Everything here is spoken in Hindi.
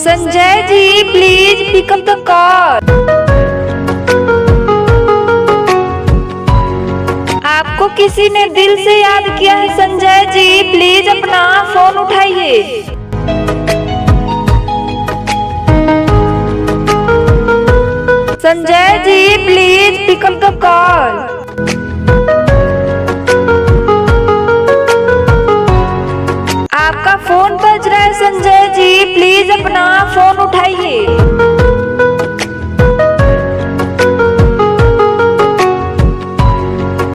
Sanjay ji please pick up the call. आपको किसी ने दिल से याद किया है संजय जी, प्लीज अपना फोन उठाइए। Sanjay ji please pick up the call. आपका फोन बज रहा है संजय जी, प्लीज अपना फोन उठाइए।